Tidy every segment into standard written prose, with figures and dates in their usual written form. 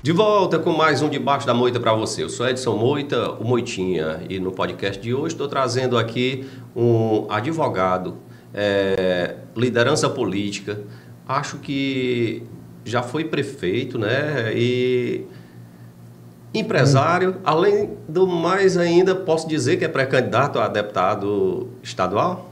De volta com mais um Debaixo da Moita para você. Eu sou Edson Moita, o Moitinha, e no podcast de hoje estou trazendo aqui um advogado, liderança política, acho que já foi prefeito, né? E empresário, além do mais ainda, posso dizer que é pré-candidato a deputado estadual?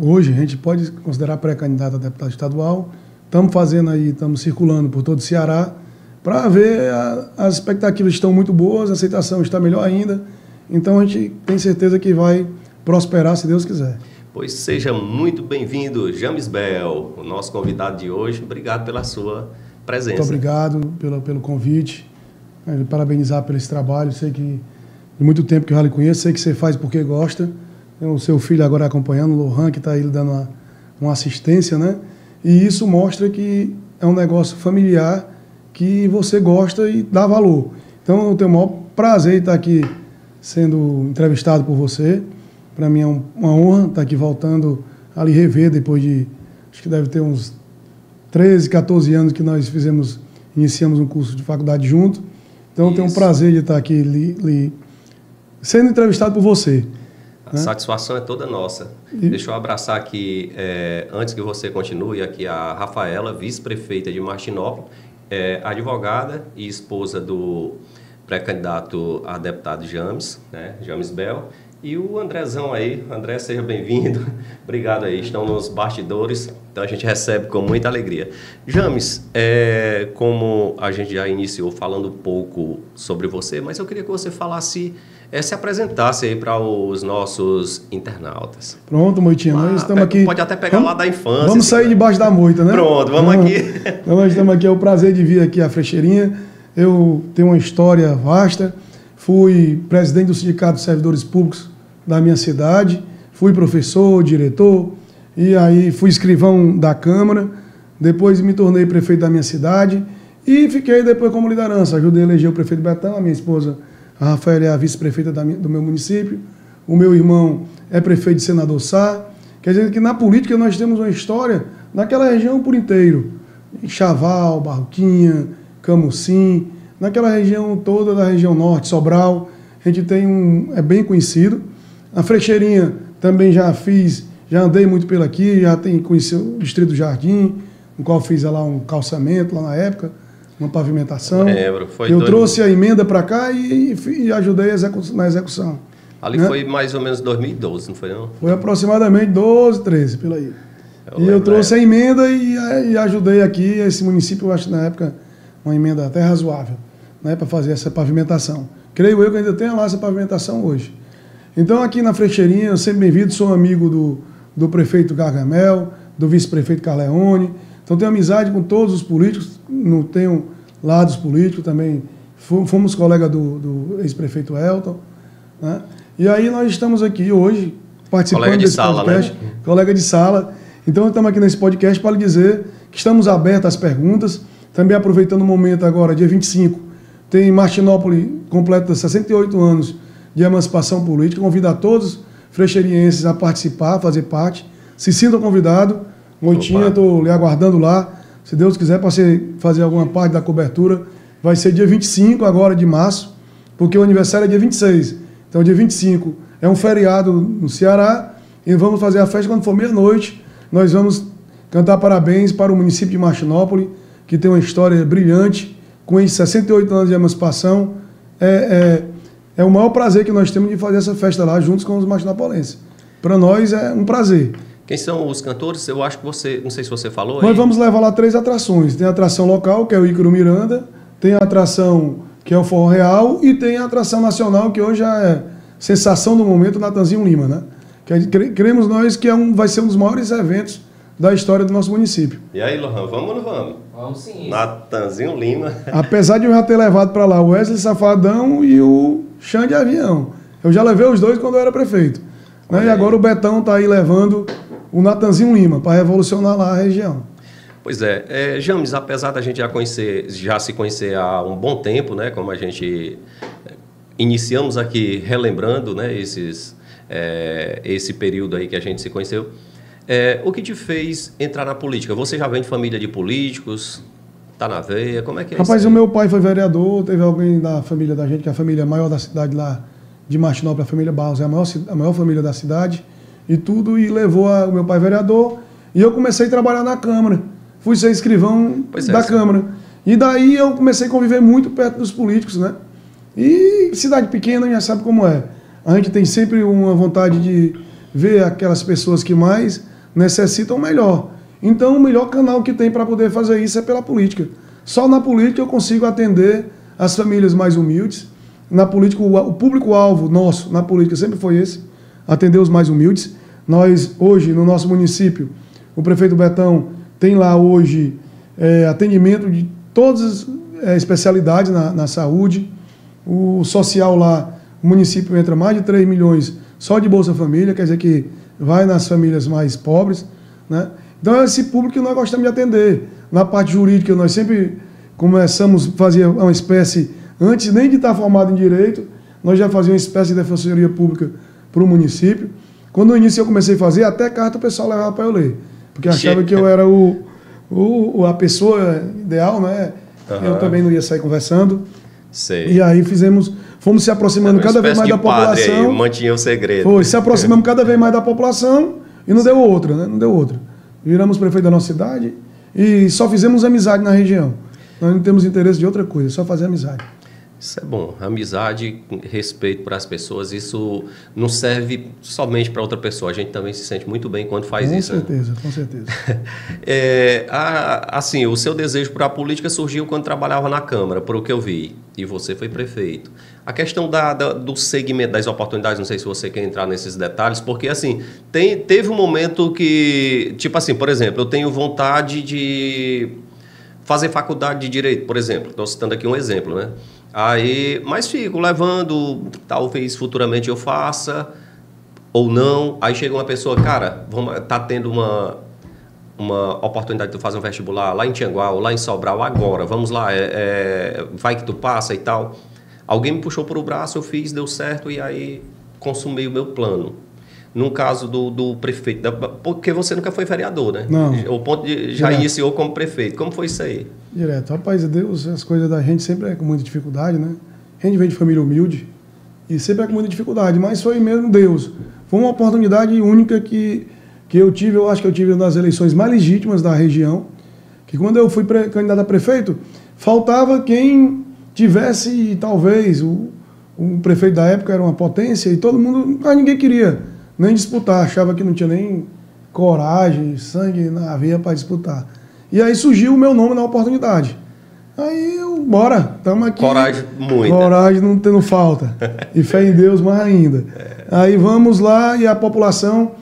Hoje a gente pode considerar pré-candidato a deputado estadual. Estamos fazendo aí, estamos circulando por todo o Ceará para ver, as expectativas estão muito boas, a aceitação está melhor ainda. Então a gente tem certeza que vai prosperar, se Deus quiser. Pois seja muito bem-vindo, James Bel, o nosso convidado de hoje. Obrigado pela sua presença. Muito obrigado pelo convite, parabenizar pelo esse trabalho. Sei que de muito tempo que eu já lhe conheço, sei que você faz porque gosta. Tem o seu filho agora acompanhando, o Lohan, que está aí dando uma assistência, né? E isso mostra que é um negócio familiar que você gosta e dá valor. Então eu tenho o maior prazer em estar aqui sendo entrevistado por você. Para mim é uma honra estar aqui voltando a lhe rever depois de, acho que deve ter uns 13, 14 anos que nós iniciamos um curso de faculdade junto. Então eu tenho um prazer de estar aqui sendo entrevistado por você. A satisfação é toda nossa. Deixa eu abraçar aqui, antes que você continue, aqui a Rafaela, vice-prefeita de Martinópolis, advogada e esposa do pré-candidato a deputado James, né, James Bel. E o Andrezão aí, André, seja bem-vindo. Obrigado aí, estão nos bastidores, então a gente recebe com muita alegria. James, como a gente já iniciou falando um pouco sobre você, mas eu queria que você falasse, se apresentasse aí para os nossos internautas. Pronto, Moitinha, nós estamos aqui. Pode até pegar lá da infância. Vamos sair debaixo da moita, né? Pronto, vamos aqui. Então nós estamos aqui, é o prazer de vir aqui à Frecheirinha. Eu tenho uma história vasta, fui presidente do Sindicato de Servidores Públicos da minha cidade, fui professor, diretor, e aí fui escrivão da Câmara, depois me tornei prefeito da minha cidade e fiquei depois como liderança. Ajudei a eleger o prefeito Betão, a minha esposa, a Rafaela, é a vice-prefeita do meu município, o meu irmão é prefeito de Senador Sá. Quer dizer que na política nós temos uma história naquela região por inteiro, Chaval, Barroquinha, Camucim, naquela região toda da região norte, Sobral, a gente tem é bem conhecido. A Frecheirinha também já andei muito por aqui, conheci o Distrito do Jardim, no qual fiz lá um calçamento lá na época, uma pavimentação. Eu trouxe a emenda para cá e ajudei na execução. Ali, né? Foi mais ou menos 2012, não foi não? Foi aproximadamente 12, 13, pela aí. Eu trouxe a emenda e ajudei aqui esse município, eu acho na época, uma emenda até razoável, né, para fazer essa pavimentação. Creio eu que ainda tenha lá essa pavimentação hoje. Então aqui na Frecheirinha, eu sempre bem-vindo, sou amigo do prefeito Gargamel, do vice-prefeito Carleone, então tenho amizade com todos os políticos, não tenho lados políticos também, fomos colegas do ex-prefeito Elton, né? E aí nós estamos aqui hoje participando desse podcast, né? Colega de sala. Então estamos aqui nesse podcast para lhe dizer que estamos abertos às perguntas, também aproveitando o momento agora, dia 25, tem Martinópolis completa 68 anos de emancipação política, convido a todos frecherienses a participar, a fazer parte, se sintam convidados. Moitinha, estou lhe aguardando lá, se Deus quiser, para você fazer alguma parte da cobertura, vai ser dia 25 agora de março, porque o aniversário é dia 26, então dia 25 é um feriado no Ceará, e vamos fazer a festa quando for meia-noite, nós vamos cantar parabéns para o município de Martinópolis, que tem uma história brilhante, com esses 68 anos de emancipação. É o maior prazer que nós temos de fazer essa festa lá, juntos com os martinopolenses. Para nós é um prazer. Quem são os cantores? Eu acho que você, não sei se você falou. Nós vamos levar lá 3 atrações. Tem a atração local, que é o Ícaro Miranda, tem a atração que é o Forró Real, e tem a atração nacional, que hoje já é sensação do momento, Natanzinho Lima, né? Cremos nós que vai ser um dos maiores eventos da história do nosso município. E aí, Lohan, vamos ou não vamos? Vamos sim. Natanzinho Lima. Apesar de eu já ter levado para lá o Wesley Safadão e o Xande Avião. Eu já levei os dois quando eu era prefeito. Né? E agora o Betão está aí levando o Natanzinho Lima para revolucionar lá a região. Pois James, apesar da gente já se conhecer há um bom tempo, né, como a gente iniciamos aqui relembrando, né, esse período aí que a gente se conheceu, o que te fez entrar na política? Você já vem de família de políticos? Tá na veia? Como é que é Rapaz, isso o aí? meu pai foi vereador, teve alguém da família da gente, que é a família maior da cidade lá de Martinópolis, a família Barros, é a maior família da cidade, e tudo, e levou o meu pai vereador, e eu comecei a trabalhar na Câmara. Fui ser escrivão da Câmara. E daí eu comecei a conviver muito perto dos políticos, né? E cidade pequena já sabe como é. A gente tem sempre uma vontade de ver aquelas pessoas que mais necessitam melhor. Então o melhor canal que tem para poder fazer isso é pela política. Só na política eu consigo atender as famílias mais humildes. Na política, o público-alvo nosso na política sempre foi esse, atender os mais humildes. Nós, hoje, no nosso município, o prefeito Betão tem lá hoje atendimento de todas as especialidades na saúde. O social lá, o município entra mais de 3 milhões só de Bolsa Família, quer dizer que vai nas famílias mais pobres, né? Então é esse público que nós gostamos de atender. Na parte jurídica, nós sempre começamos a fazer uma espécie, antes nem de estar formado em Direito, nós já fazíamos uma espécie de defensoria pública para o município. Quando no início eu comecei a fazer, até carta o pessoal levava para eu ler, porque achava que eu era a pessoa ideal, né? Uhum. Eu também não ia sair conversando. Sei. E aí fomos se aproximando cada vez mais da população. Aí, mantinha o segredo. Foi, se aproximamos cada vez mais da população e não deu outra, né? Não deu outra. Viramos prefeito da nossa cidade e só fizemos amizade na região. Nós não temos interesse de outra coisa, só fazer amizade. Isso é bom. Amizade, respeito para as pessoas, isso não serve somente para outra pessoa. A gente também se sente muito bem quando faz isso. Com certeza. Assim, o seu desejo para a política surgiu quando trabalhava na Câmara, por o que eu vi, e você foi prefeito. A questão do segmento das oportunidades, não sei se você quer entrar nesses detalhes, porque assim, teve um momento que, tipo assim, por exemplo, eu tenho vontade de fazer faculdade de Direito, por exemplo. Estou citando aqui um exemplo, né? Mas fico levando, talvez futuramente eu faça ou não. Aí chega uma pessoa, cara, tá tendo uma oportunidade de tu fazer um vestibular lá em Tianguá ou lá em Sobral agora, vamos lá, vai que tu passa e tal. Alguém me puxou por o braço, eu fiz, deu certo e aí consumi o meu plano. No caso do prefeito, porque você nunca foi vereador, né? Não. O ponto já iniciou como prefeito. Como foi isso aí? Direto. Rapaz, Deus, as coisas da gente sempre é com muita dificuldade, né? A gente vem de família humilde e sempre é com muita dificuldade, mas foi mesmo Deus. Foi uma oportunidade única que eu tive, eu acho que eu tive uma das eleições mais legítimas da região, que quando eu fui candidato a prefeito, faltava quem tivesse, talvez, o prefeito da época era uma potência e todo mundo, mas ninguém queria nem disputar, achava que não tinha nem coragem, sangue na veia para disputar. E aí surgiu o meu nome na oportunidade. Aí bora, estamos aqui. Coragem muita. Coragem não falta. E fé em Deus mais ainda. Aí vamos lá e a população,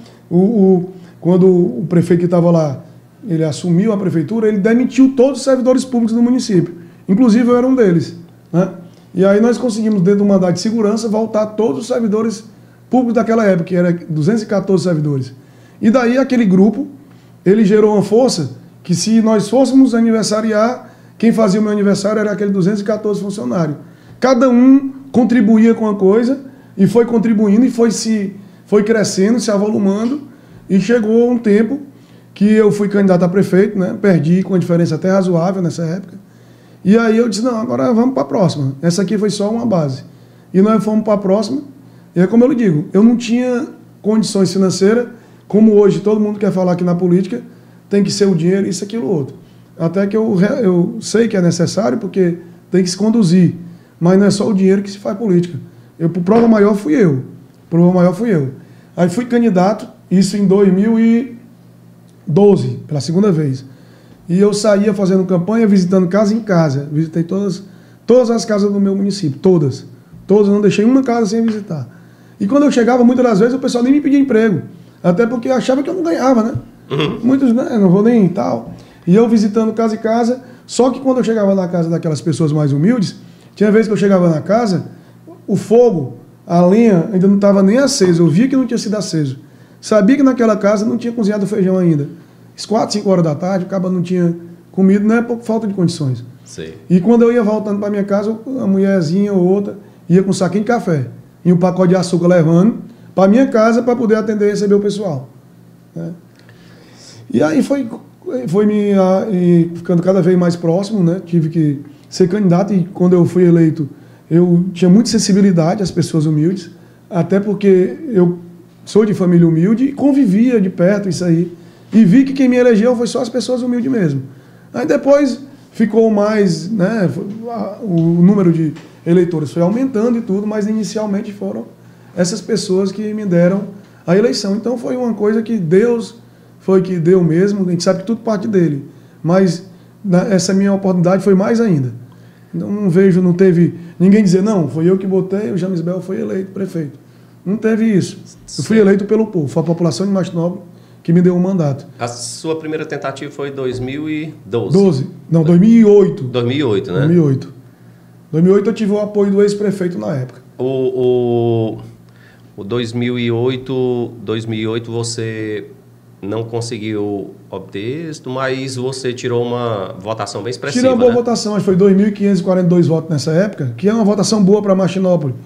quando o prefeito que estava lá, ele assumiu a prefeitura, ele demitiu todos os servidores públicos do município. Inclusive eu era um deles, né? E aí nós conseguimos, dentro do mandato de segurança, voltar todos os servidores públicos daquela época, que era 214 servidores. E daí aquele grupo, ele gerou uma força que se nós fôssemos aniversariar, quem fazia o meu aniversário era aquele 214 funcionários. Cada um contribuía com uma coisa e foi contribuindo e foi crescendo, se avolumando e chegou um tempo que eu fui candidato a prefeito, né? Perdi com uma diferença até razoável nessa época. E aí eu disse, não, agora vamos para a próxima. Essa aqui foi só uma base. E nós fomos para a próxima. E é como eu lhe digo, eu não tinha condições financeiras, como hoje todo mundo quer falar que na política tem que ser o dinheiro, isso, aquilo, outro. Até que eu sei que é necessário, porque tem que se conduzir. Mas não é só o dinheiro que se faz política. Por prova maior fui eu. Aí fui candidato, isso em 2012, pela segunda vez. E eu saía fazendo campanha, visitando casa em casa. Visitei todas as casas do meu município, todas. Todas, não deixei uma casa sem visitar. E quando eu chegava, muitas das vezes, o pessoal nem me pedia emprego. Até porque achava que eu não ganhava, né? Uhum. Muitos, né? Não vou nem tal. E eu visitando casa em casa. Só que quando eu chegava na casa daquelas pessoas mais humildes, tinha vezes que eu chegava na casa, o fogo, a lenha, ainda não estava nem aceso. Eu via que não tinha sido aceso. Sabia que naquela casa não tinha cozinhado feijão ainda. Às 4, 5 horas da tarde, o cabo não tinha comido, não é por falta de condições. Sim. E quando eu ia voltando para minha casa, a mulherzinha ou outra ia com um saquinho de café e um pacote de açúcar levando para minha casa para poder atender e receber o pessoal, né? E aí foi foi ficando cada vez mais próximo, né? Tive que ser candidato e quando eu fui eleito, eu tinha muita sensibilidade às pessoas humildes, até porque eu sou de família humilde e convivia de perto isso aí. E vi que quem me elegeu foi só as pessoas humildes mesmo. Aí depois ficou mais, né? O número de eleitores foi aumentando e tudo, mas inicialmente foram essas pessoas que me deram a eleição. Então foi uma coisa que Deus foi que deu mesmo, a gente sabe que tudo parte dele. Mas essa minha oportunidade foi mais ainda. Não vejo, não teve ninguém dizer, não, foi eu que botei, o James Bel foi eleito prefeito. Não teve isso. Eu fui eleito pelo povo, foi a população de Martinópolis que me deu um mandato. A sua primeira tentativa foi em 2012? Não, 2008. 2008, né? 2008. 2008 eu tive o apoio do ex-prefeito na época. O 2008 você não conseguiu obter êxito, mas você tirou uma votação bem expressiva. Tirei uma boa votação, acho que foi 2.542 votos nessa época, que é uma votação boa para Martinópolis.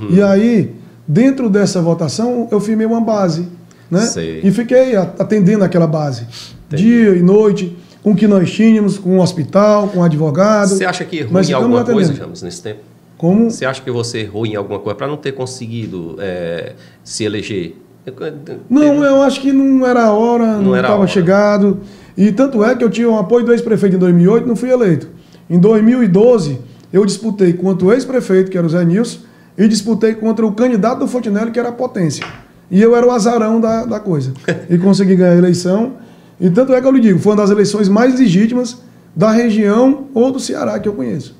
E aí, dentro dessa votação, eu firmei uma base, né? Sei. E fiquei atendendo aquela base, Entendi. dia e noite, com o que nós tínhamos, com o hospital, com o advogado. Você acha que errou em alguma coisa, James, nesse tempo? Como? Você acha que você errou em alguma coisa para não ter conseguido se eleger? Não, eu acho que não era a hora, não estava chegado. E tanto é que eu tinha o apoio do ex-prefeito em 2008 e não fui eleito. Em 2012, eu disputei contra o ex-prefeito, que era o Zé Nilson, e disputei contra o candidato do Fontenelle, que era a Potência. E eu era o azarão da coisa. E consegui ganhar a eleição. E tanto é que eu lhe digo, foi uma das eleições mais legítimas da região ou do Ceará que eu conheço.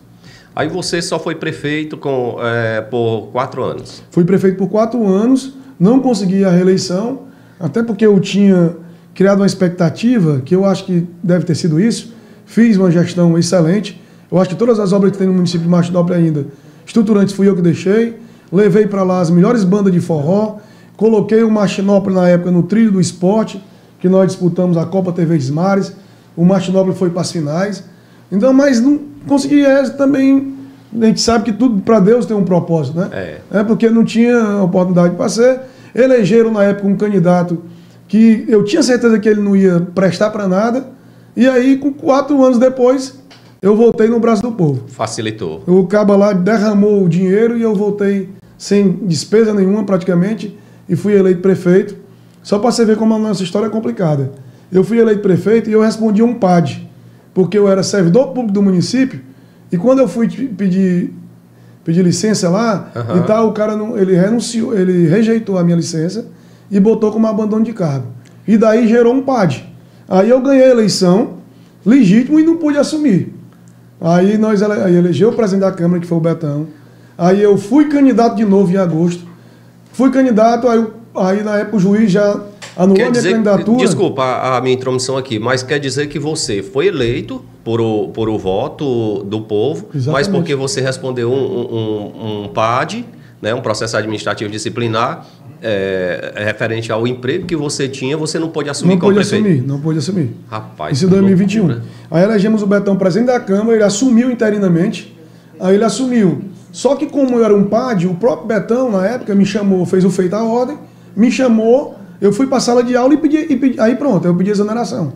Aí você só foi prefeito por 4 anos? Fui prefeito por 4 anos, não consegui a reeleição, até porque eu tinha criado uma expectativa, que eu acho que deve ter sido isso. Fiz uma gestão excelente. Eu acho que todas as obras que tem no município de Martinópolis ainda, estruturantes, fui eu que deixei. Levei para lá as melhores bandas de forró. Coloquei o Martinópolis na época no trilho do esporte, que nós disputamos a Copa TV Desmares. O Martinópolis foi para as finais. Então, mas não consegui também. A gente sabe que tudo para Deus tem um propósito, né? É porque não tinha oportunidade para ser. Elegeram na época um candidato que eu tinha certeza que ele não ia prestar para nada. E aí, com 4 anos depois, eu voltei no braço do povo. Facilitou. O cabo lá derramou o dinheiro e eu voltei sem despesa nenhuma praticamente e fui eleito prefeito. Só para você ver como a nossa história é complicada. Eu fui eleito prefeito e eu respondi a um PAD, porque eu era servidor público do município e quando eu fui pedir licença lá, e tal, o cara ele renunciou, ele rejeitou a minha licença e botou como abandono de cargo. E daí gerou um PAD. Aí eu ganhei a eleição, legítimo, e não pude assumir. Aí aí elegeu o presidente da Câmara, que foi o Betão. Aí eu fui candidato de novo em agosto. Fui candidato, aí na época o juiz já anulou a minha candidatura. Desculpa a minha intromissão aqui, mas quer dizer que você foi eleito por o voto do povo, exatamente, mas porque você respondeu um PAD, né, um processo administrativo disciplinar, referente ao emprego que você tinha, você não pôde assumir como prefeito? Não pôde assumir. Rapaz, isso em 2021. Loucura. Aí elegemos o Betão presidente da Câmara, ele assumiu interinamente, aí ele assumiu. Só que como eu era um PAD, o próprio Betão, na época, me chamou, fez o feito à ordem, me chamou, eu fui para a sala de aula e pedi, aí pronto, eu pedi exoneração.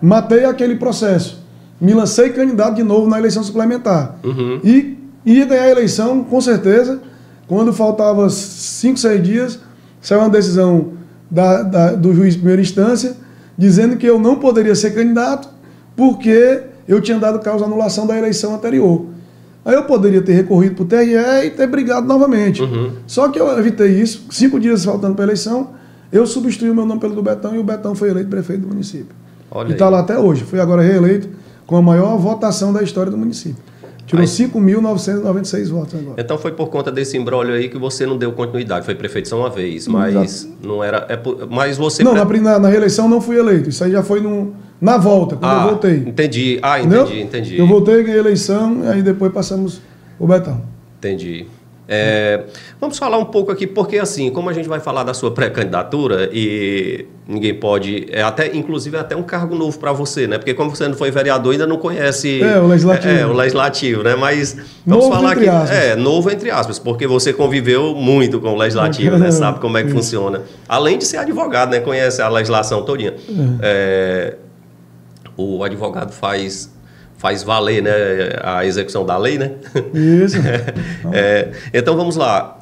Matei aquele processo. Me lancei candidato de novo na eleição suplementar. E ia ganhar a eleição, com certeza. Quando faltava 5, 6 dias, saiu uma decisão do juiz de primeira instância, dizendo que eu não poderia ser candidato, porque eu tinha dado causa à anulação da eleição anterior. Aí eu poderia ter recorrido para o TRE e ter brigado novamente. Só que eu evitei isso. 5 dias faltando para a eleição, eu substituí o meu nome pelo do Betão e o Betão foi eleito prefeito do município. Olha, e está lá até hoje. Fui agora reeleito com a maior votação da história do município. Tirou 5.996 votos agora. Então foi por conta desse imbróglio aí que você não deu continuidade. Foi prefeito só uma vez, mas não era... mas você... Não, na reeleição não fui eleito. Isso aí já foi na volta, quando eu voltei. Entendi. Entendi. Eu voltei, ganhei a eleição, e aí depois passamos o Betão. Entendi. Vamos falar um pouco aqui, porque assim, como a gente vai falar da sua pré-candidatura e ninguém pode, inclusive até um cargo novo para você, né? Porque como você não foi vereador, ainda não conhece o legislativo. O legislativo, né? Mas vamos novo falar entre aspas. Novo entre aspas, porque você conviveu muito com o legislativo, né? Sabe como é que funciona. Além de ser advogado, né? Conhece a legislação todinha. o advogado faz valer, né, a execução da lei, né? Isso. Então, vamos lá.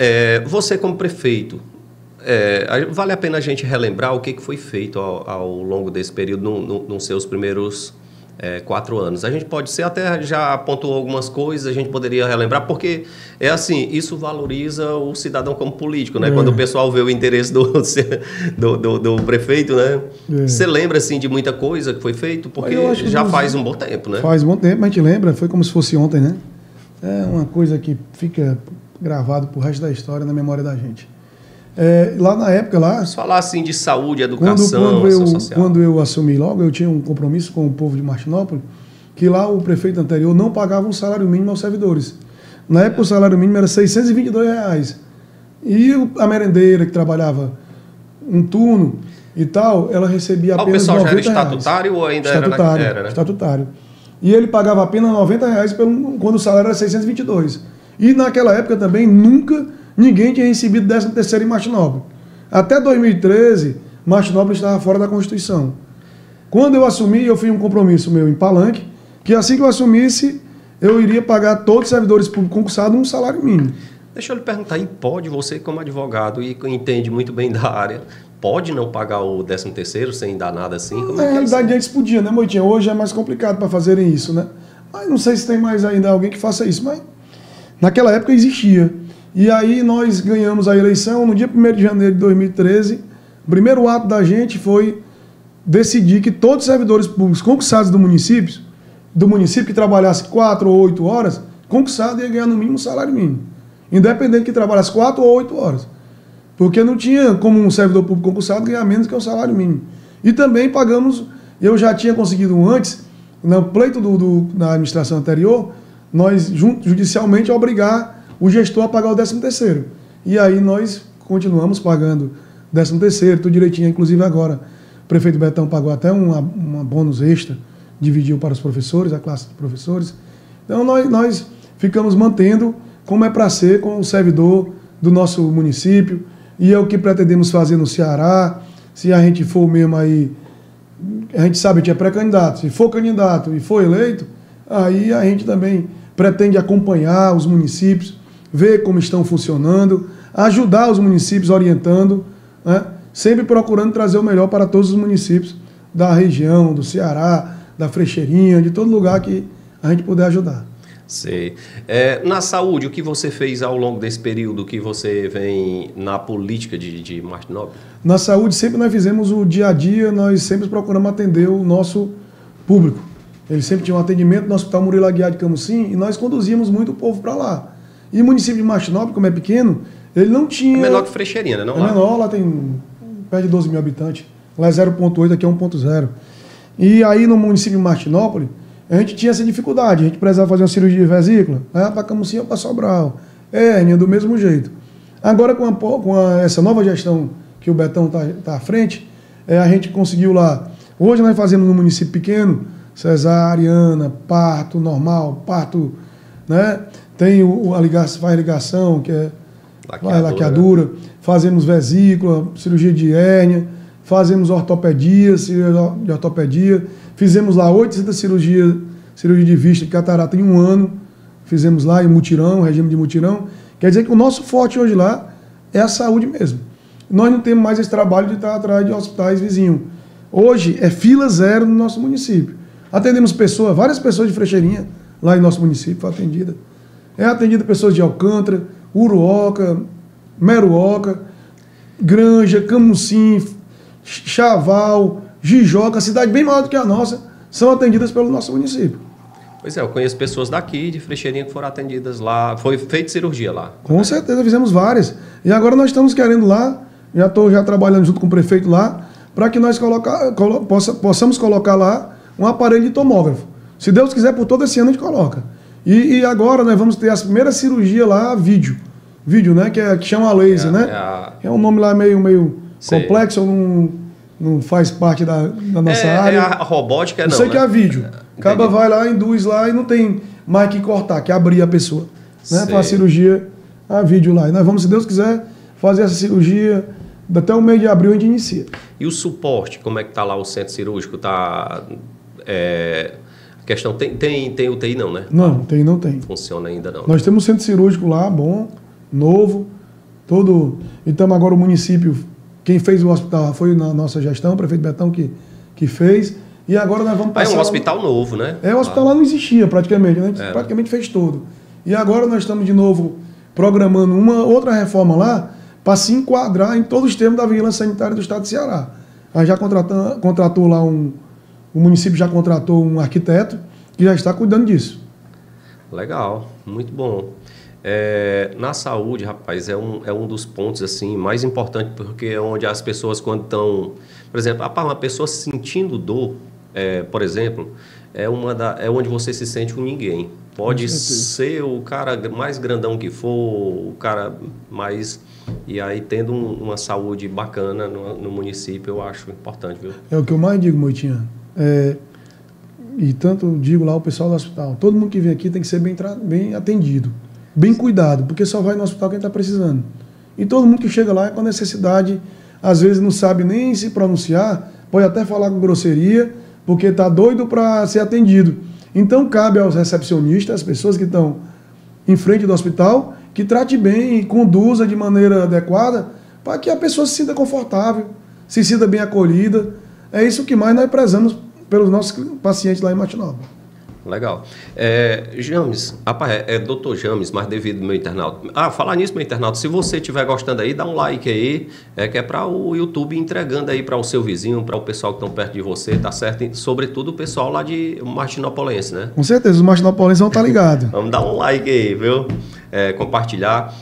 Você, como prefeito, vale a pena a gente relembrar o que foi feito ao longo desse período, nos seus primeiros 4 anos. A gente pode ser, até já pontuou algumas coisas, a gente poderia relembrar, porque assim, isso valoriza o cidadão como político, né? Quando o pessoal vê o interesse do prefeito, né? Você lembra, assim, de muita coisa que foi feito? Porque já faz um bom tempo, né? Faz um bom tempo, mas a gente lembra, foi como se fosse ontem, né? É uma coisa que fica gravado pro resto da história na memória da gente. Lá na época, Vamos falar assim de saúde, educação, ação social. Quando eu assumi logo, eu tinha um compromisso com o povo de Martinópolis, que lá o prefeito anterior não pagava um salário mínimo aos servidores. Na época o salário mínimo era R$622. E a merendeira que trabalhava um turno e tal, ela recebia apenas R$90. O pessoal já era estatutário ou ainda era, né? Estatutário. E ele pagava apenas R$90 quando o salário era 622. E naquela época também ninguém tinha recebido 13º em Martinópolis. Até 2013, Martinópolis estava fora da Constituição. Quando eu assumi, eu fiz um compromisso meu em Palanque, que assim que eu assumisse, eu iria pagar todos os servidores públicos concursados um salário mínimo. Deixa eu lhe perguntar, e pode você, como advogado e entende muito bem da área, pode não pagar o 13º sem dar nada assim? Na realidade, antes podia, né, Moitinha? Hoje é mais complicado para fazerem isso, né? Mas não sei se tem mais ainda alguém que faça isso, mas naquela época existia. E aí nós ganhamos a eleição no dia 1º de janeiro de 2013. O primeiro ato da gente foi decidir que todos os servidores públicos concursados do município que trabalhasse 4 ou 8 horas, concursado ia ganhar no mínimo um salário mínimo. Independente que trabalhasse 4 ou 8 horas. Porque não tinha como um servidor público concursado ganhar menos que o salário mínimo. E também pagamos, eu já tinha conseguido antes, no pleito da administração anterior, nós judicialmente obrigar o gestor a pagar o 13º. E aí nós continuamos pagando 13º, tudo direitinho. Inclusive agora, o prefeito Betão pagou até uma bônus extra, dividiu para os professores, a classe de professores. Então nós ficamos mantendo como é para ser com o servidor do nosso município, e é o que pretendemos fazer no Ceará. Se a gente for mesmo aí, a gente sabe que é pré-candidato, se for candidato e for eleito, aí a gente também pretende acompanhar os municípios, ver como estão funcionando, ajudar os municípios orientando, né? Sempre procurando trazer o melhor para todos os municípios da região, do Ceará, da Frecheirinha, de todo lugar que a gente puder ajudar. Sei. Na saúde, o que você fez ao longo desse período que você vem na política de Martinópolis? Na saúde, sempre nós fizemos o dia a dia, nós sempre procuramos atender o nosso público. Ele sempre tinha um atendimento no Hospital Murilo Aguiar de Camusim e nós conduzíamos muito o povo para lá. E o município de Martinópolis, como é pequeno, ele não tinha... É menor que Frecheirinha, né? Não, é menor, lá tem perto de 12 mil habitantes. Lá é 0,8, aqui é 1,0. E aí no município de Martinópolis, a gente tinha essa dificuldade. A gente precisava fazer uma cirurgia de vesícula, para Camusim ou para Sobral. Hérnia, do mesmo jeito. Agora, com essa nova gestão que o Betão está à frente, a gente conseguiu lá... Hoje nós fazemos no município pequeno, cesariana, parto normal, parto, né? Tem faz ligação, que é laqueadura, fazemos vesícula, cirurgia de hérnia, fazemos ortopedia, cirurgia de ortopedia, fizemos lá 800 cirurgia de vista de catarata em 1 ano, fizemos lá em mutirão, regime de mutirão. Quer dizer que o nosso forte hoje lá é a saúde mesmo. Nós não temos mais esse trabalho de estar atrás de hospitais vizinhos. Hoje é fila zero no nosso município. Atendemos várias pessoas de Frecheirinha lá em nosso município, foi atendida. É atendida pessoas de Alcântara, Uruoca, Meruoca, Granja, Camusim, Chaval, Jijoca, cidade bem maior do que a nossa, são atendidas pelo nosso município. Pois é, eu conheço pessoas daqui de Frecheirinha que foram atendidas lá, foi feita cirurgia lá. Com certeza, fizemos várias. E agora nós estamos querendo lá, já estou trabalhando junto com o prefeito lá, para que nós possamos colocar lá um aparelho de tomógrafo. Se Deus quiser, por todo esse ano a gente coloca. E agora nós vamos ter as primeiras cirurgias lá, vídeo, né? Que chama laser, né? É um nome lá meio complexo, não faz parte da nossa área. A robótica, não, sei que é vídeo. Acaba vai lá, induz lá e não tem mais que cortar, que abrir a pessoa. Né? Para a cirurgia, a vídeo lá. E nós vamos, se Deus quiser, fazer essa cirurgia, até o mês de abril a gente inicia. E o suporte, como é que está lá o centro cirúrgico? Tá A questão, tem UTI não, né? Não, UTI não tem. Funciona ainda não. Nós temos um centro cirúrgico lá, bom, novo, todo... Então agora o município, quem fez o hospital foi na nossa gestão, o prefeito Betão que fez, e agora nós vamos passar... É um hospital novo, né? O hospital lá não existia praticamente, né? A gente praticamente fez todo. E agora nós estamos de novo programando uma outra reforma lá para se enquadrar em todos os termos da vigilância sanitária do estado de Ceará. A gente já contratou lá o município já contratou um arquiteto que já está cuidando disso. Legal, muito bom. Na saúde, rapaz, é um dos pontos assim mais importantes, porque é onde as pessoas quando estão... Por exemplo, uma pessoa sentindo dor, por exemplo, é onde você se sente um ninguém. Pode ser o cara mais grandão que for, o cara mais... E aí, tendo uma saúde bacana no município, eu acho importante, viu? É o que eu mais digo, Moitinha. E tanto digo lá o pessoal do hospital, todo mundo que vem aqui tem que ser bem atendido, bem cuidado, porque só vai no hospital quem está precisando. E todo mundo que chega lá é com necessidade, às vezes não sabe nem se pronunciar, pode até falar com grosseria, porque está doido para ser atendido. Então cabe aos recepcionistas, as pessoas que estão em frente do hospital, que trate bem e conduza de maneira adequada para que a pessoa se sinta confortável, se sinta bem acolhida. É isso que mais nós prezamos pelos nossos pacientes lá em Martinópolis. Legal. James, rapaz, Dr. James, mas devido ao meu internauta. Falar nisso, meu internauta, se você estiver gostando aí, dá um like aí, que é para o YouTube entregando aí para o seu vizinho, para o pessoal que estão perto de você, tá certo? E, sobretudo o pessoal lá de Martinopolense, né? Com certeza, os Martinopolenses vão estar ligados. Vamos dar um like aí, viu? Compartilhar.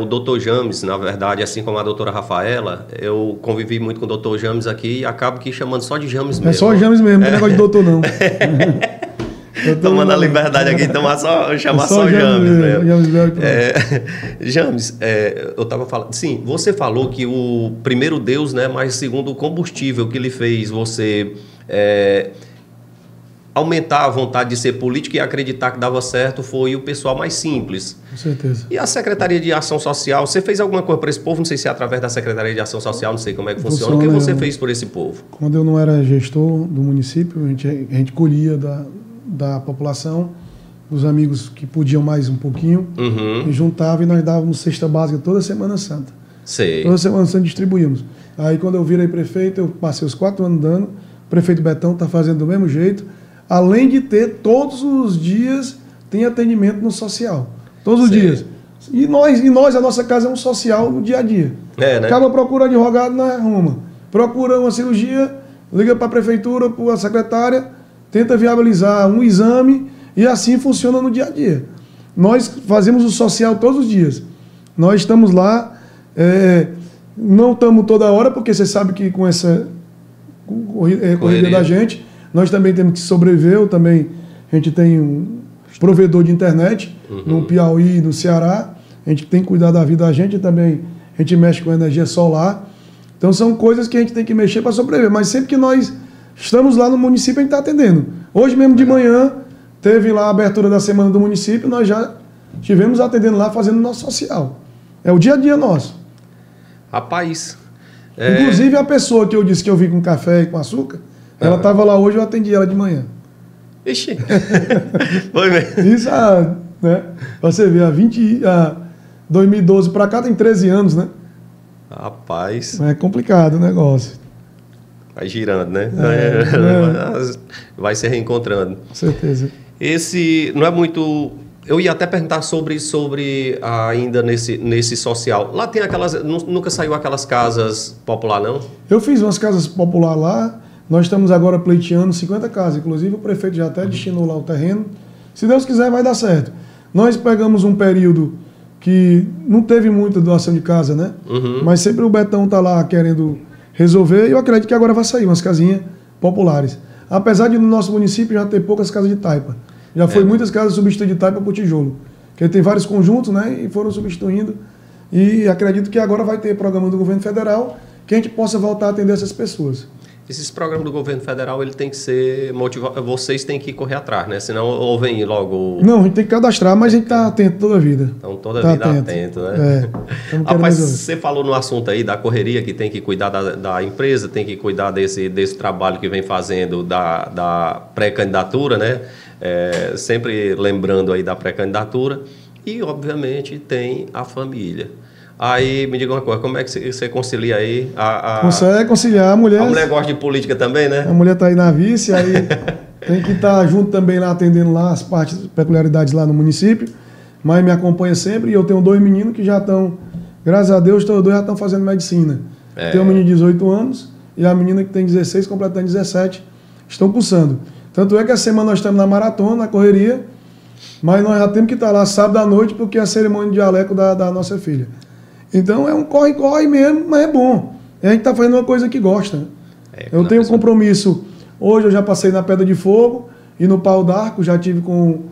O Dr. James, na verdade, assim como a doutora Rafaela, eu convivi muito com o Dr. James aqui e acabo aqui chamando só de James mesmo. É só James mesmo, não tem negócio de doutor não. Tomando a liberdade aqui, chamar só James mesmo. James, eu estava falando... Sim, você falou que o primeiro Deus, né, mas segundo o combustível que lhe fez você... aumentar a vontade de ser político e acreditar que dava certo foi o pessoal mais simples. Com certeza. E a Secretaria de Ação Social, você fez alguma coisa para esse povo? Não sei se é através da Secretaria de Ação Social, não sei como é que funciona. O que você fez por esse povo? Quando eu não era gestor do município, a gente colhia da população, dos amigos que podiam mais um pouquinho, e juntava e nós dávamos cesta básica toda Semana Santa. Sei. Toda Semana Santa distribuímos. Aí quando eu virei prefeito, eu passei os 4 anos dando, o prefeito Betão está fazendo do mesmo jeito, além de ter todos os dias tem atendimento no social. Todos os dias. E nós, a nossa casa é um social no dia a dia. Né? Acaba procura advogado, não arruma. Procura uma cirurgia, liga para a prefeitura, para a secretária, tenta viabilizar um exame e assim funciona no dia a dia. Nós fazemos o social todos os dias. Nós estamos lá, não estamos toda hora, porque você sabe que com essa correria da gente, nós também temos que sobreviver. A gente tem um provedor de internet no Piauí e no Ceará. A gente tem que cuidar da vida da gente também. A gente mexe com energia solar. Então são coisas que a gente tem que mexer para sobreviver. Mas sempre que nós estamos lá no município, a gente está atendendo. Hoje mesmo de manhã, teve lá a abertura da semana do município, nós já estivemos atendendo lá, fazendo o nosso social. É o dia a dia nosso. Rapaz... Inclusive a pessoa que eu disse que eu vi com café e com açúcar, ela estava lá hoje, eu atendi ela de manhã. Ixi! Foi mesmo. Isso, né? Você vê, 2012 para cá tem 13 anos, né? Rapaz... É complicado o negócio. Vai girando, né? Vai se reencontrando. Com certeza. Esse não é muito... Eu ia até perguntar sobre ainda nesse social. Lá tem aquelas... Nunca saiu aquelas casas popular, não? Eu fiz umas casas popular lá. Nós estamos agora pleiteando 50 casas. Inclusive o prefeito já até destinou lá o terreno. Se Deus quiser, vai dar certo. Nós pegamos um período que não teve muita doação de casa, né? Mas sempre o Betão está lá querendo resolver. E eu acredito que agora vai sair umas casinhas populares. Apesar de no nosso município já ter poucas casas de taipa. Já foi muitas casas substituídas de taipa por tijolo. Porque tem vários conjuntos, né? E foram substituindo. E acredito que agora vai ter programa do governo federal que a gente possa voltar a atender essas pessoas. Esses programas do governo federal, ele tem que ser motivado, vocês têm que correr atrás, né? Senão ou vem logo... Não, a gente tem que cadastrar, mas a gente está atento toda a vida. Então, toda a vida atento, né? Rapaz, você falou no assunto aí da correria, que tem que cuidar da empresa, tem que cuidar desse trabalho que vem fazendo da pré-candidatura, né? Sempre lembrando aí da pré-candidatura. E, obviamente, tem a família. Aí, me diga uma coisa, como é que você concilia aí? Consegue conciliar a mulher. A mulher gosta de política também, né? A mulher está aí na vice, aí tem que estar junto também lá, atendendo lá as partes, peculiaridades lá no município. Mas me acompanha sempre e eu tenho 2 meninos que já estão, graças a Deus, todos 2 já estão fazendo medicina. Tem um menino de 18 anos e a menina que tem 16, completando 17, estão cursando. Tanto é que essa semana nós estamos na maratona, na correria, mas nós já temos que estar lá sábado à noite porque é a cerimônia de jaleco da nossa filha. Então é um corre-corre mesmo, mas é bom. A gente está fazendo uma coisa que gosta. Eu tenho um compromisso. Hoje eu já passei na Pedra de Fogo e no Pau d'Arco, já tive com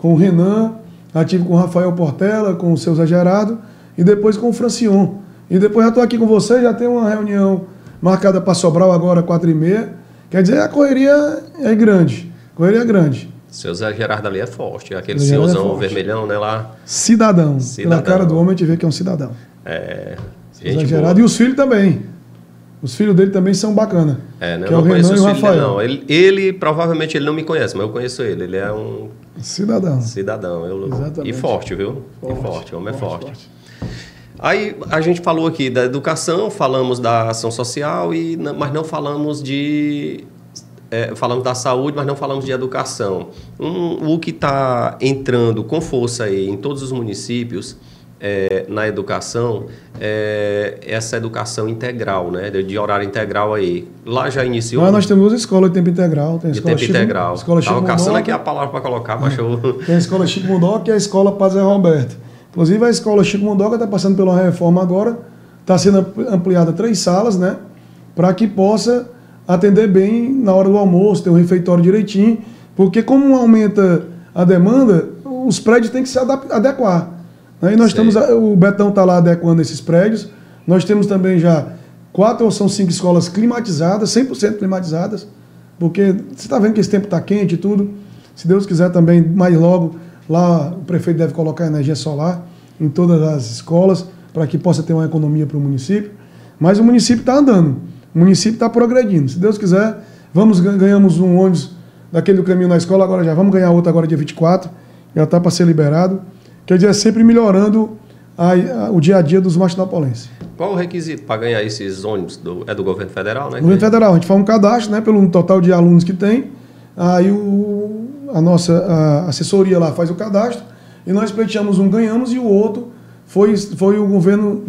o Renan, já tive com o Rafael Portela, com o seu Zé Gerardo e depois com o Francion. E depois já estou aqui com você, já tem uma reunião marcada para Sobral agora, 4h30. Quer dizer, a correria é grande. Correria é grande. Seu Zé Gerardo ali é forte, aquele senhorzão vermelhão, né, lá. Cidadão. Pela cara do homem a gente vê que é um cidadão. Zé Gerardo e os filhos também. Os filhos dele também são bacanas. Né, eu não conheço os filhos dele, não. Ele provavelmente ele não me conhece, mas eu conheço ele. Ele é um cidadão. E forte, viu? Forte. O homem é forte. Aí a gente falou aqui da educação, falamos da ação social, mas não falamos falamos da saúde, mas não falamos de educação. O que está entrando com força aí em todos os municípios na educação, essa educação integral, né? De horário integral aí. Lá já iniciou... Mas nós temos 2 escolas de tempo integral. Tem a escola de tempo integral. Estava caçando aqui a palavra para colocar, mas Tem a escola Chico Mundoca e a escola Pazé Roberto. Inclusive a escola Chico Mundoca está passando pela reforma agora, está sendo ampliada 3 salas, né? Para que possa atender bem na hora do almoço, ter um refeitório direitinho, porque como aumenta a demanda, os prédios têm que se adequar. Aí nós estamos, o Betão está lá adequando esses prédios. Nós temos também já 4 ou são 5 escolas climatizadas, 100% climatizadas, porque você está vendo que esse tempo está quente e tudo. Se Deus quiser também, mais logo, lá o prefeito deve colocar energia solar em todas as escolas, para que possa ter uma economia para o município. Mas o município está andando, o município está progredindo. Se Deus quiser, ganhamos um ônibus daquele do caminho na escola, agora já vamos ganhar outro agora dia 24, já está para ser liberado. Quer dizer, sempre melhorando o dia a dia dos martinopolenses. Qual o requisito para ganhar esses ônibus? Do governo federal, né? Governo federal, a gente faz um cadastro, né, pelo total de alunos que tem. Aí a nossa assessoria lá faz o cadastro e nós pleiteamos ganhamos, e o outro foi o governo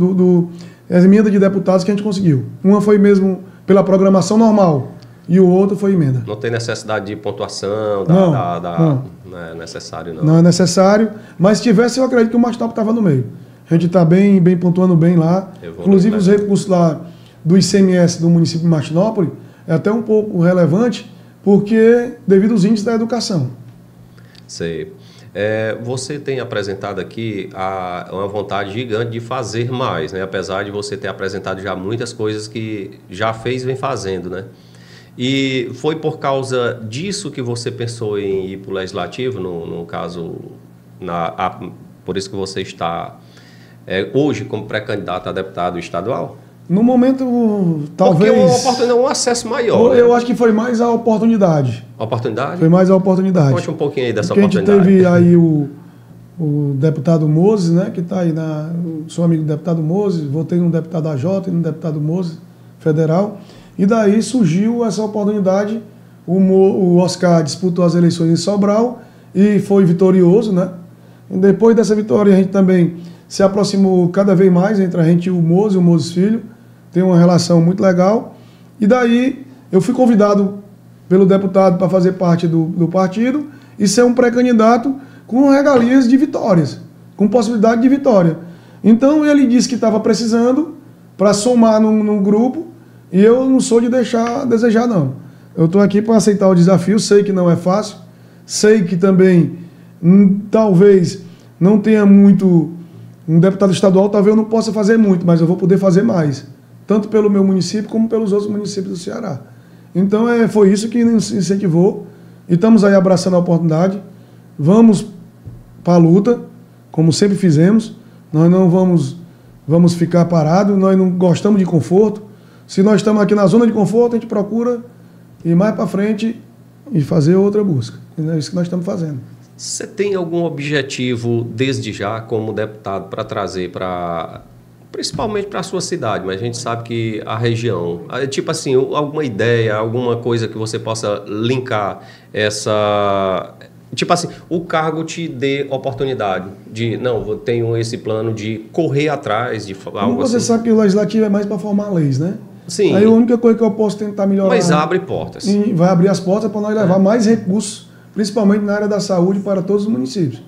as emendas de deputados que a gente conseguiu. Uma foi mesmo pela programação normal e o outro foi emenda. Não tem necessidade de pontuação, não é necessário, não. Não é necessário, mas se tivesse, eu acredito que o Martinópolis estava no meio. A gente está bem pontuando bem lá. Inclusive os recursos lá do ICMS do município de Martinópolis é até um pouco relevante, porque devido aos índices da educação. Sei. Você tem apresentado aqui uma vontade gigante de fazer mais, né? Apesar de você ter apresentado já muitas coisas que já fez e vem fazendo, né? E foi por causa disso que você pensou em ir para o Legislativo, no caso, por isso que você está hoje como pré-candidato a deputado estadual? No momento, talvez... Porque uma oportunidade, um acesso maior. Eu acho que foi mais a oportunidade. A oportunidade? Foi mais a oportunidade. Conte um pouquinho aí dessa oportunidade. A gente teve aí o deputado Moses, né, que está aí, sou amigo do deputado Moses, votei no deputado AJ e no deputado Moses, federal. E daí surgiu essa oportunidade, o Oscar disputou as eleições em Sobral e foi vitorioso, né? E depois dessa vitória a gente também se aproximou cada vez mais entre a gente e o Moses Filho, tem uma relação muito legal. E daí eu fui convidado pelo deputado para fazer parte do partido e ser um pré-candidato com regalias de vitórias, com possibilidade de vitória. Então ele disse que estava precisando para somar num grupo, e eu não sou de deixar a desejar, não. Eu estou aqui para aceitar o desafio, sei que não é fácil, sei que também talvez não tenha muito... Um deputado estadual talvez eu não possa fazer muito, mas eu vou poder fazer mais, tanto pelo meu município como pelos outros municípios do Ceará. Então foi isso que nos incentivou. E estamos aí abraçando a oportunidade. Vamos para a luta, como sempre fizemos. Nós não vamos ficar parados, nós não gostamos de conforto. Se nós estamos aqui na zona de conforto, a gente procura ir mais para frente e fazer outra busca. É isso que nós estamos fazendo. Você tem algum objetivo, desde já, como deputado, para trazer principalmente para a sua cidade, mas a gente sabe que a região, tipo assim, alguma ideia, alguma coisa que você possa linkar essa... Tipo assim, o cargo te dê oportunidade de, não, eu tenho esse plano de correr atrás de algo como você assim. sabe que o legislativo é mais para formar leis, né? Sim. Aí a única coisa que eu posso tentar melhorar... Mas abre portas. Vai abrir as portas para nós levar mais recursos, principalmente na área da saúde, para todos os municípios.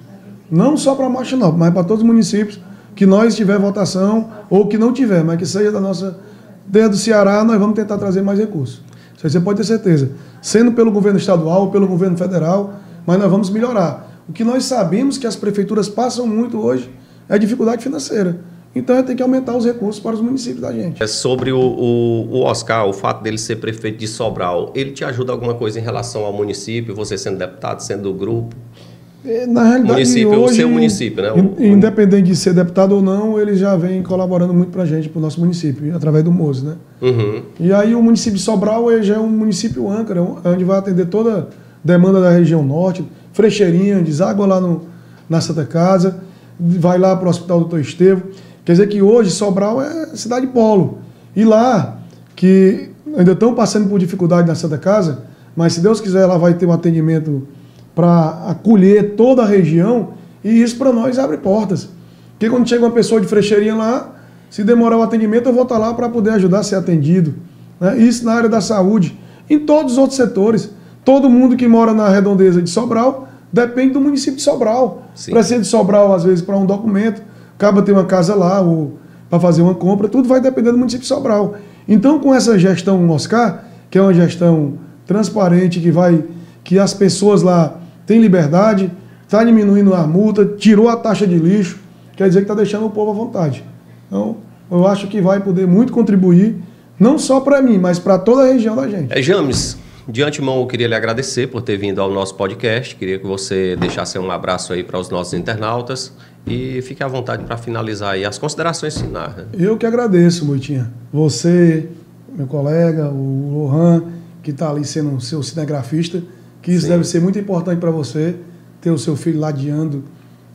Não só para Machinópolis, mas para todos os municípios que nós tiver votação ou que não tiver, mas que seja da nossa... Desde do Ceará, nós vamos tentar trazer mais recursos. Isso aí você pode ter certeza. Sendo pelo governo estadual ou pelo governo federal, mas nós vamos melhorar. O que nós sabemos que as prefeituras passam muito hoje é a dificuldade financeira. Então, tem que aumentar os recursos para os municípios da gente. Sobre o Oscar, o fato dele ser prefeito de Sobral, ele te ajuda alguma coisa em relação ao município, você sendo deputado, sendo do grupo? Na realidade, município, hoje, o seu município, né? Independente de ser deputado ou não, ele já vem colaborando muito para a gente, para o nosso município, através do MOSE, né? Uhum. E aí o município de Sobral já é um município âncora, onde vai atender toda a demanda da região norte, Frecheirinha, deságua lá na Santa Casa, vai lá para o Hospital Dr. Estevo. Quer dizer que hoje Sobral é cidade polo. E lá, que ainda estão passando por dificuldade na Santa Casa, mas se Deus quiser, lá vai ter um atendimento para acolher toda a região, e isso para nós abre portas. Porque quando chega uma pessoa de Frecheirinha lá, se demorar o atendimento, eu vou estar lá para poder ajudar a ser atendido. Né? Isso na área da saúde, em todos os outros setores. Todo mundo que mora na redondeza de Sobral depende do município de Sobral. Precisa de Sobral, às vezes, para um documento, acaba ter uma casa lá, ou para fazer uma compra, tudo vai depender do município de Sobral. Então, com essa gestão Oscar, que é uma gestão transparente, que as pessoas lá têm liberdade, está diminuindo a multa, tirou a taxa de lixo, quer dizer que está deixando o povo à vontade. Então, eu acho que vai poder muito contribuir, não só para mim, mas para toda a região da gente. James, de antemão eu queria lhe agradecer por ter vindo ao nosso podcast, queria que você deixasse um abraço aí para os nossos internautas e fique à vontade para finalizar aí as considerações finais. Né? Eu que agradeço, Moitinha. Você, meu colega, o Lohan, que está ali sendo o seu cinegrafista, que isso deve ser muito importante para você, ter o seu filho ladeando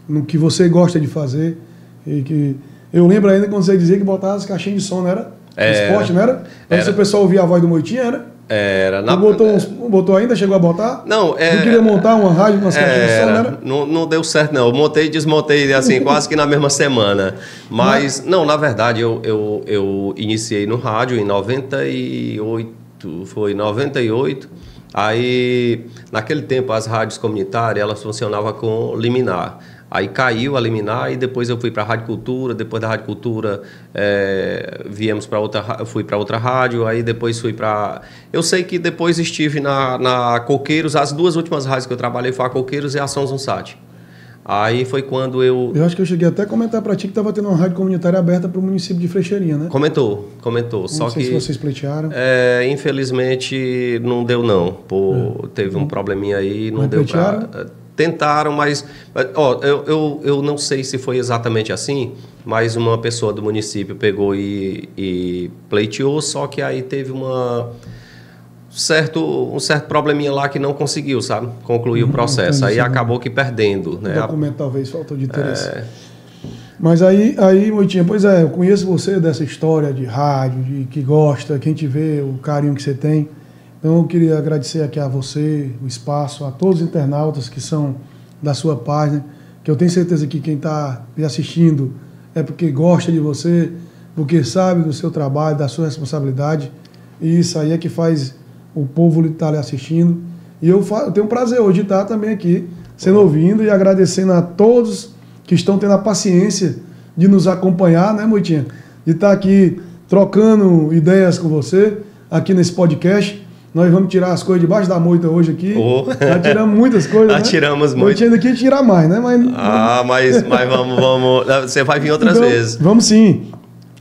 no que você gosta de fazer. E que eu lembro ainda quando você dizia que botava as caixinhas de som, não era? Esporte, não era? Para o pessoal ouvir a voz do Moitinha, era? Era. Botou ainda? Chegou a botar? Não, Não queria montar uma rádio com as caixinhas de som, não era? Não deu certo, não. Eu montei e desmontei, assim, quase que na mesma semana. Mas, não, na verdade, eu iniciei no rádio em 98, foi 98. Aí, naquele tempo, as rádios comunitárias, elas funcionavam com liminar. Aí caiu a liminar e depois eu fui para a Rádio Cultura, depois da Rádio Cultura fui para outra rádio, aí depois fui para... Eu sei que depois estive na Coqueiros, as duas últimas rádios que eu trabalhei foi a Coqueiros e a São Zonsat. Aí foi quando eu... Eu acho que eu cheguei até a comentar para ti que estava tendo uma rádio comunitária aberta para o município de Frecheirinha, né? Comentou. Não sei se vocês pleitearam. Infelizmente não deu não. Teve um probleminha aí, não deu para... Tentaram, mas eu não sei se foi exatamente assim, mas uma pessoa do município pegou e pleiteou, só que aí teve um certo probleminha lá que não conseguiu, sabe? Concluir o processo. Aí acabou que perdendo. Né? O documento talvez faltou de interesse. Mas aí, Moitinha, pois eu conheço você dessa história de rádio, de que gosta, quem te vê, o carinho que você tem. Então eu queria agradecer aqui a você, o espaço, a todos os internautas que são da sua página, que eu tenho certeza que quem está me assistindo é porque gosta de você, porque sabe do seu trabalho, da sua responsabilidade, e isso aí é que faz o povo estar lhe assistindo. E eu tenho um prazer hoje de estar também aqui, sendo ouvindo e agradecendo a todos que estão tendo a paciência de nos acompanhar, né, Moitinha? De estar aqui trocando ideias com você, aqui nesse podcast. Nós vamos tirar as coisas debaixo da moita hoje aqui. Já tiramos muitas coisas, né? Tiramos muito. Eu tinha ainda que tirar mais, né? Mas vamos... Você vai vir outras vezes. Vamos sim.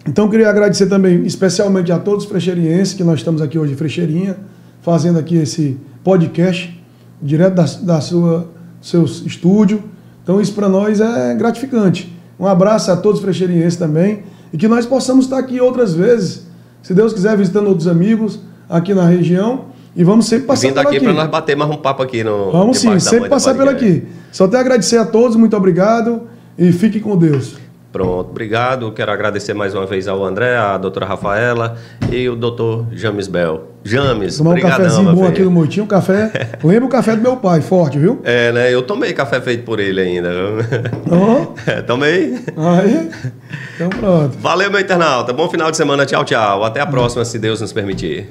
Então, eu queria agradecer também, especialmente a todos os frecheirenses, que nós estamos aqui hoje em Frecheirinha, fazendo aqui esse podcast, direto da seu estúdio. Então isso para nós é gratificante. Um abraço a todos os frecheirenses também e que nós possamos estar aqui outras vezes, se Deus quiser, visitando outros amigos aqui na região e vamos sempre passar por aqui. Vindo aqui para nós bater mais um papo aqui no... Vamos sim, sempre passar por aqui. Só tenho a agradecer a todos, muito obrigado e fiquem com Deus. Pronto, obrigado. Quero agradecer mais uma vez ao André, a doutora Rafaela e o doutor James Bel. James, tomar um cafezinho bom aqui no Moitinho, um café. Lembra o café do meu pai, forte, viu? É, né? Eu tomei café feito por ele ainda. Tomei. Aí, então pronto. Valeu, meu internauta. Bom final de semana. Tchau, tchau. Até a próxima, se Deus nos permitir.